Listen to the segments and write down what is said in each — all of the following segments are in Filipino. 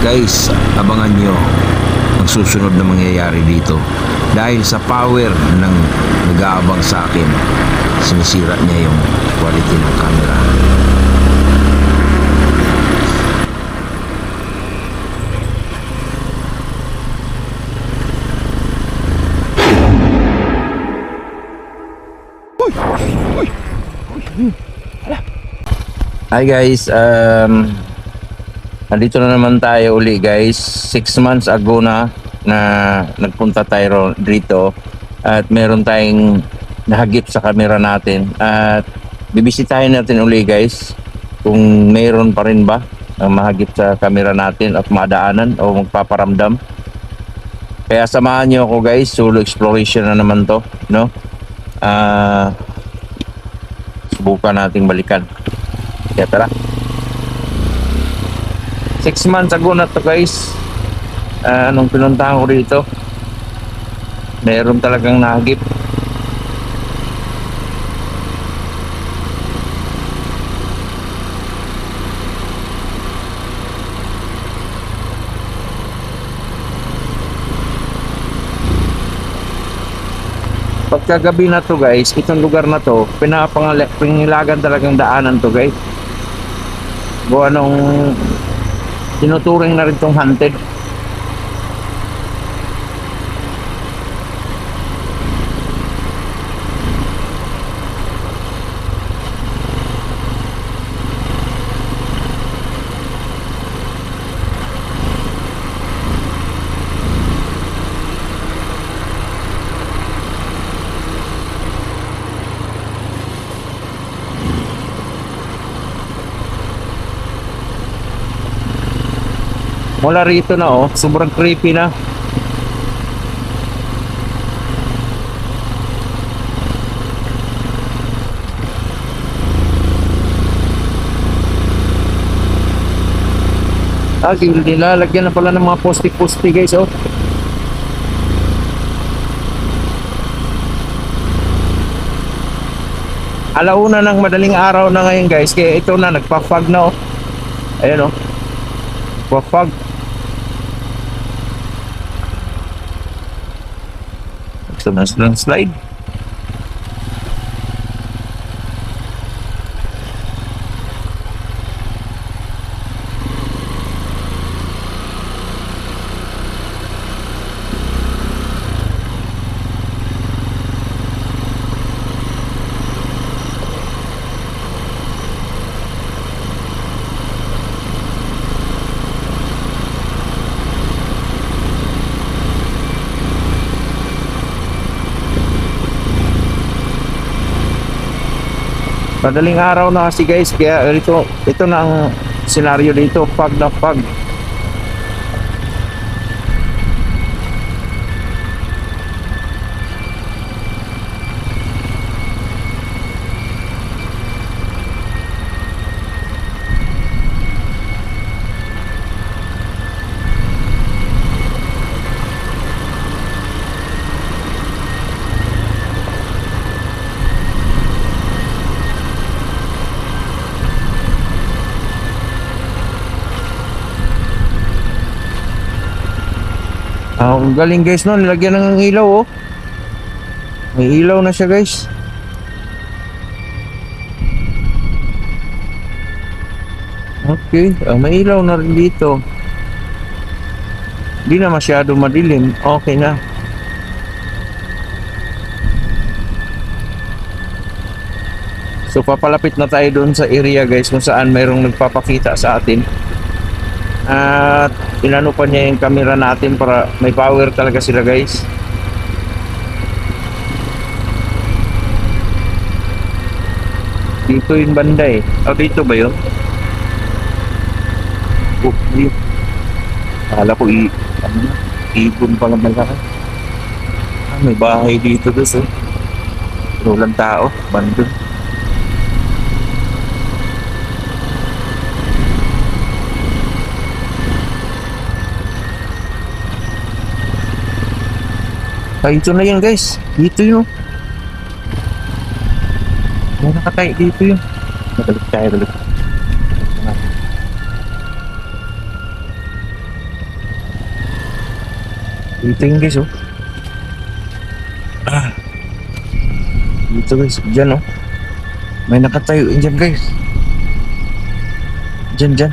Guys, abangan nyo ang susunod na mangyayari dito. Dahil sa power ng nag-aabang sa akin, sinisira niya yung quality ng camera. Hi guys, nandito na naman tayo uli guys. 6 months ago na nagpunta tayo dito at meron tayong nahagip sa camera natin at bibisitahin natin uli guys kung meron pa rin ba ang mahagip sa camera natin at madaanan o magpaparamdam. Kaya samahan nyo ako guys, solo exploration na naman to, no? Subukan nating balikan. Kaya tara. 6 months ago na to guys. Nung pinuntahan ko dito, meron talagang nahagip. Pagkagabi na to guys, itong lugar na to, pinapangilagan talagang daanan to guys. Buwan nung tinuturing na rin tong haunted. Mula rito na sobrang creepy na. Nilalagyan na pala ng mga poste-poste guys, Alauna ng madaling araw na ngayon guys, kaya ito na nagpa-fog na Ayan nagpa-fog. Gusto na silang slide. Madaling araw na kasi guys, kaya ito na ang senaryo dito, fog na fog. Ang galing guys nilagyan ng ilaw May ilaw na siya guys. Okay, may ilaw na rin dito. Hindi na masyado madilim. Okay na. So papalapit na tayo doon sa area guys kung saan mayroong nagpapakita sa atin. At inano pa niya yung camera natin para may power talaga sila guys. Dito yung banda dito ba yun? Dito. Akala ko ibon pa lang malaki. May bahay dito guys walang tao, bandon. Ito na yun guys. Dito yun may nakatay dito yun. Balik. Dito yun guys, oh. Ah, dito guys, dyan oh. May nakatayo yun dyan guys. Dyan, dyan.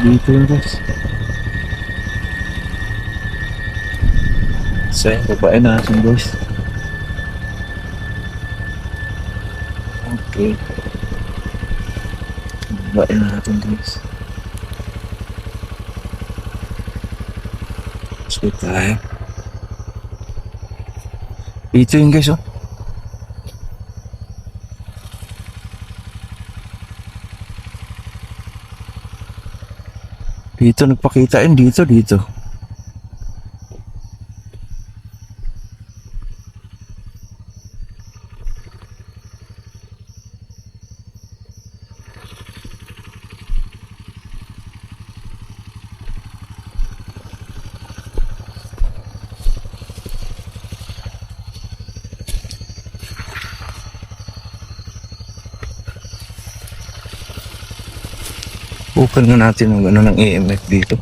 Dito yun guys. Sa yung babae natin guys. Okay. Babae natin guys. Sige tayo. Dito yun guys oh. Dito nagpakita yun, dito. Bukan nga natin ng ano ng EMF dito.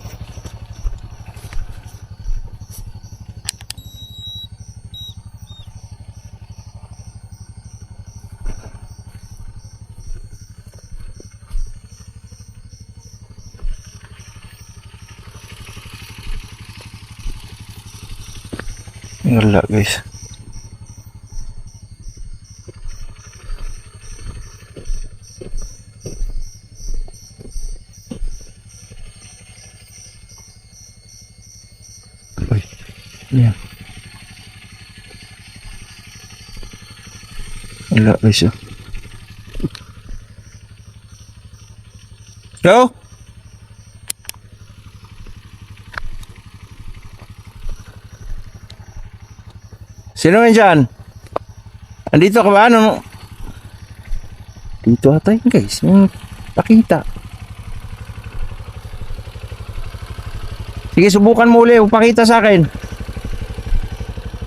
Wala guys. Uy, yan. Wala guys oh. Go! Sino man dyan? Andito ka ba? Ano? Dito ata yun guys. Yung pakita. Sige, subukan mo ulit. Pakita sa akin.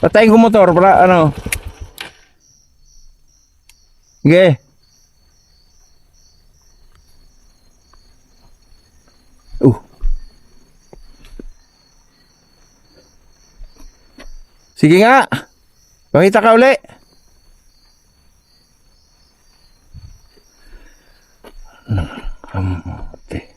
Patayin ko motor para ano. Sige. Sige nga. Pakita ka uli. Okay.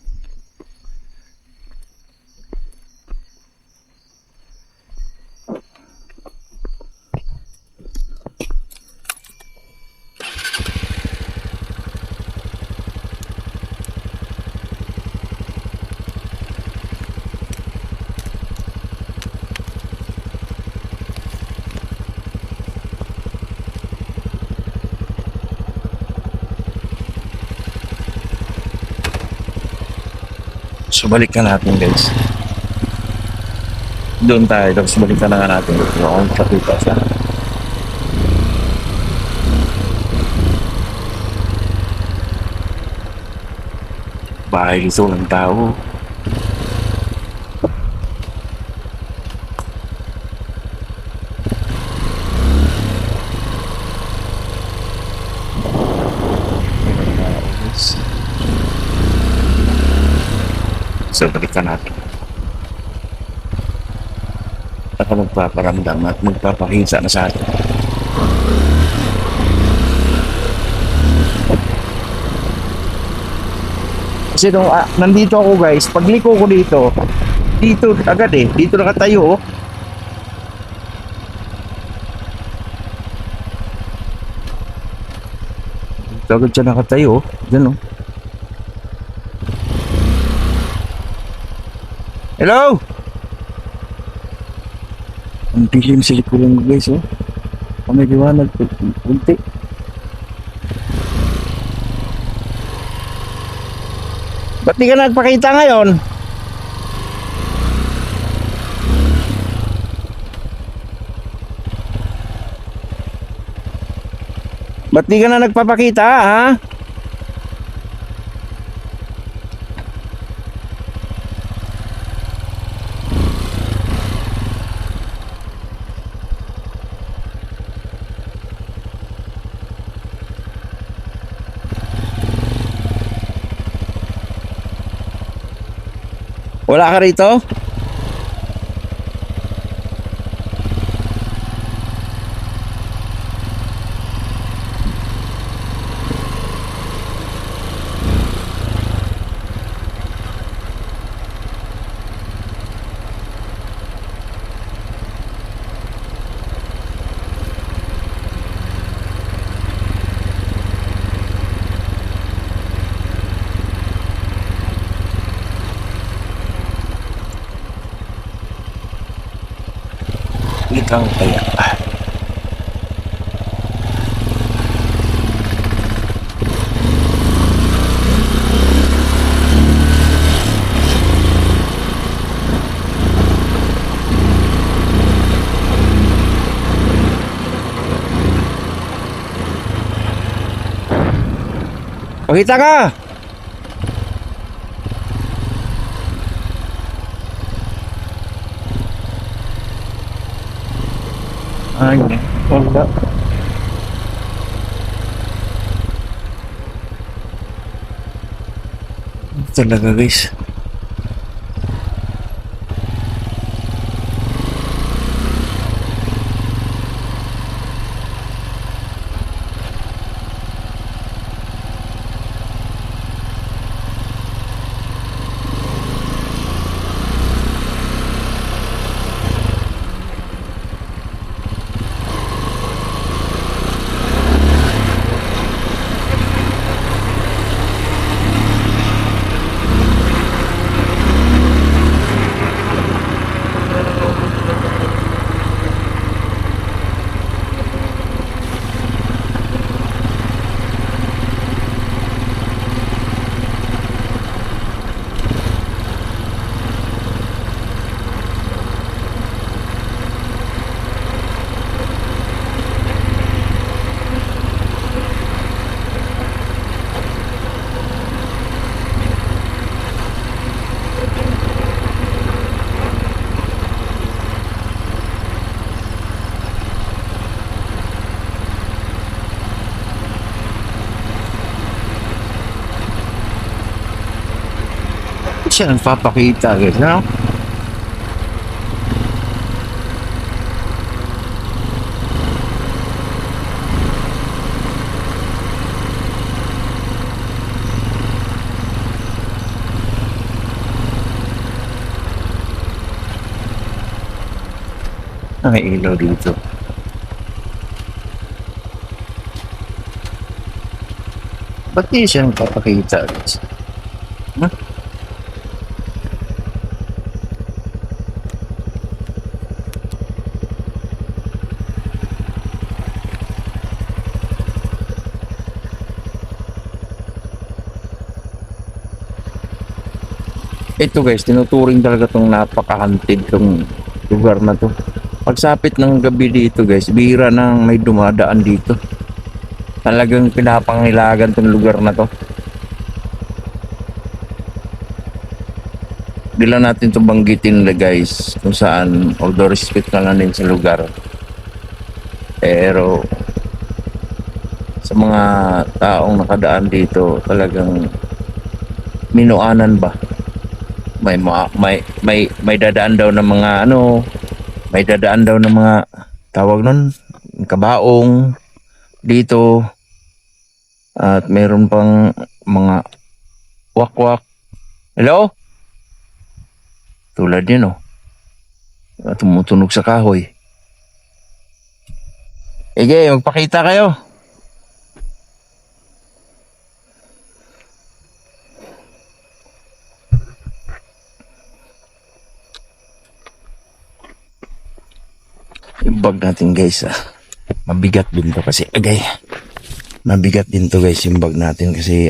So balikan natin guys. Doon tayo, tapos balikan na nga natin kung pakita siya. Bahay dito ng tao. So balikan natin. Ako magpaparamdam at magpapakita na sa atin. Kasi nung nandito ako guys, pagliko ko dito agad eh, dito nakatayo oh. Dito agad siya nakatayo oh, dyan oh. Hello! Ang dilim sa likuran guys oh. May liwanag kunti. Ba't di ka nagpakita ngayon? Ba't di ka na nagpapakita ha? Wala ka rito? Likang kaya. Pakita ka! Ay, wala. Talaga guys. Siya nagpapakita guys, no? May ilaw dito. Ba't di siya nagpapakita guys? Huh? Ito guys, tinuturing talaga tong napaka-hunted tong lugar na to. Pagsapit ng gabi dito guys, bihira nang may dumadaan dito. Talagang pinapangilagan tong lugar na to. Di lang natin ito banggitin na guys kung saan, although respect na lang din sa lugar. Pero sa mga taong nakadaan dito, talagang minuanan ba? May dadaan daw ng mga may dadaan daw ng mga tawag nun, kabaong dito, at meron pang mga wakwak. Hello? Tulad yun tumutunog sa kahoy. Ige, magpakita kayo. Yung bag natin guys, mabigat din to kasi mabigat din to guys yung bag natin kasi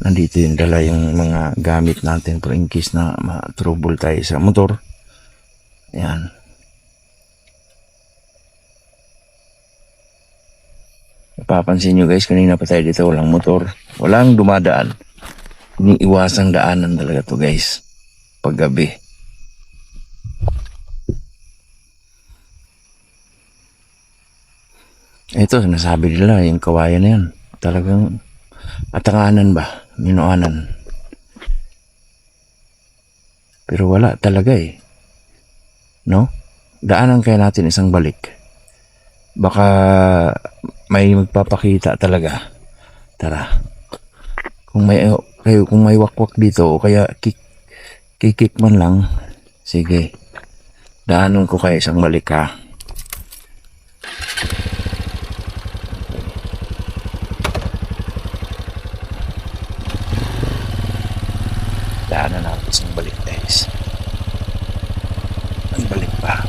nandito yung dala yung mga gamit natin for in case na ma-trouble tayo sa motor. Ayan. Napapansin nyo guys, kanina pa tayo dito, walang motor, walang dumadaan. Iniiwasang daanan talaga to guys paggabi. Ito, sinasabi nila, yung kawayan na yan, talagang atanganan ba? Minuanan. Pero wala talaga eh. No? Daanan kaya natin isang balik. Baka may magpapakita talaga. Tara. Kung may wakwak dito o kaya kikik man lang, sige. Daanan ko kaya isang balik ha. Daanan natin isang balik guys. Ang balik pa.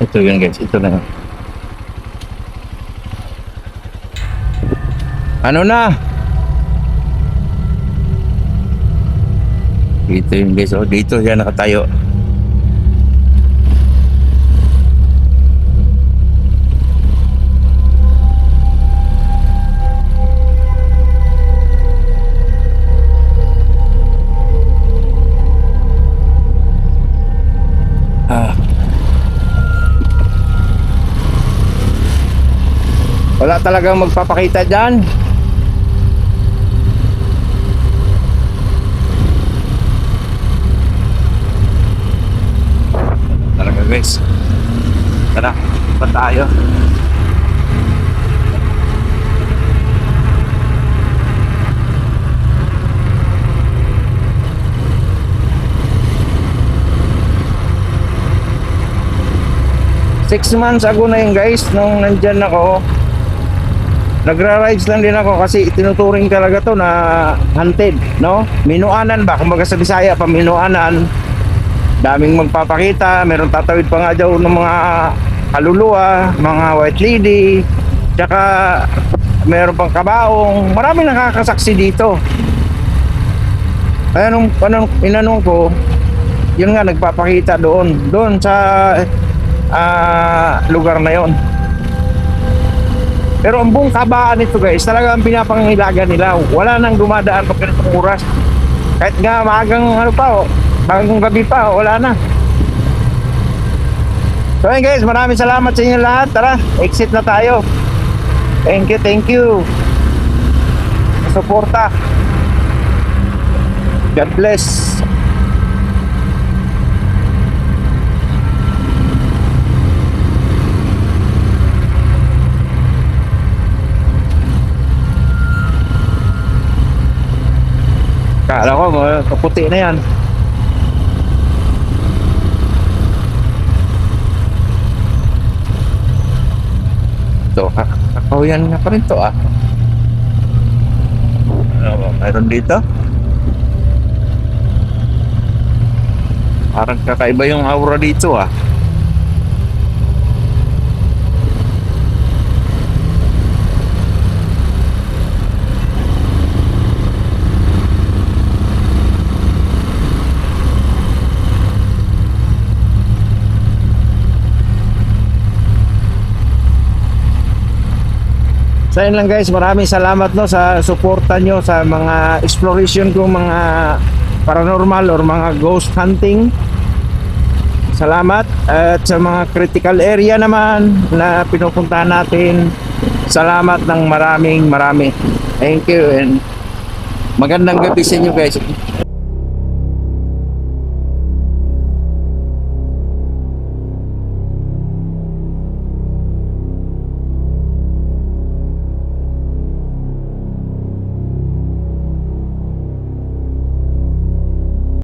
Ito yun guys, ito na yun. Ano na? Dito yun guys, oh, dito yan nakatayo. Ah. Wala talagang magpapakita dyan. Talaga guys. Tara, pa tayo. Six months ago na yun guys, nung nandyan ako. Nagra-rides lang din ako kasi itinuturing talaga to na hunted, no? Minuanan ba? Kumbaga sa Bisaya, paminuanan. Daming magpapakita, meron tatawid pa nga daw ng mga kaluluwa, mga white lady, tsaka meron pang kabaong. Maraming nakakasaksi dito. Kaya nung inanong ko, yun nga nagpapakita doon sa lugar na yon. Pero ang buong kabaan nito guys, talagang pinapangilagan nila. Wala nang dumadaan pag ganitong oras. Kahit nga maagang bagong gabi pa, wala na. So ayun guys, maraming salamat sa inyo lahat. Tara, exit na tayo. Thank you. Suporta. God bless. Kala ko, kaputi na yan. Ito, kakahuyan nga pa rin to ah. Ano ba, mayroon dito? Parang kakaiba yung aura dito ah. So yun lang guys, maraming salamat no sa suporta nyo sa mga exploration ko, mga paranormal or mga ghost hunting. Salamat. At sa mga critical area naman na pinupuntahan natin, salamat ng marami. Thank you and magandang gabi sa inyo guys.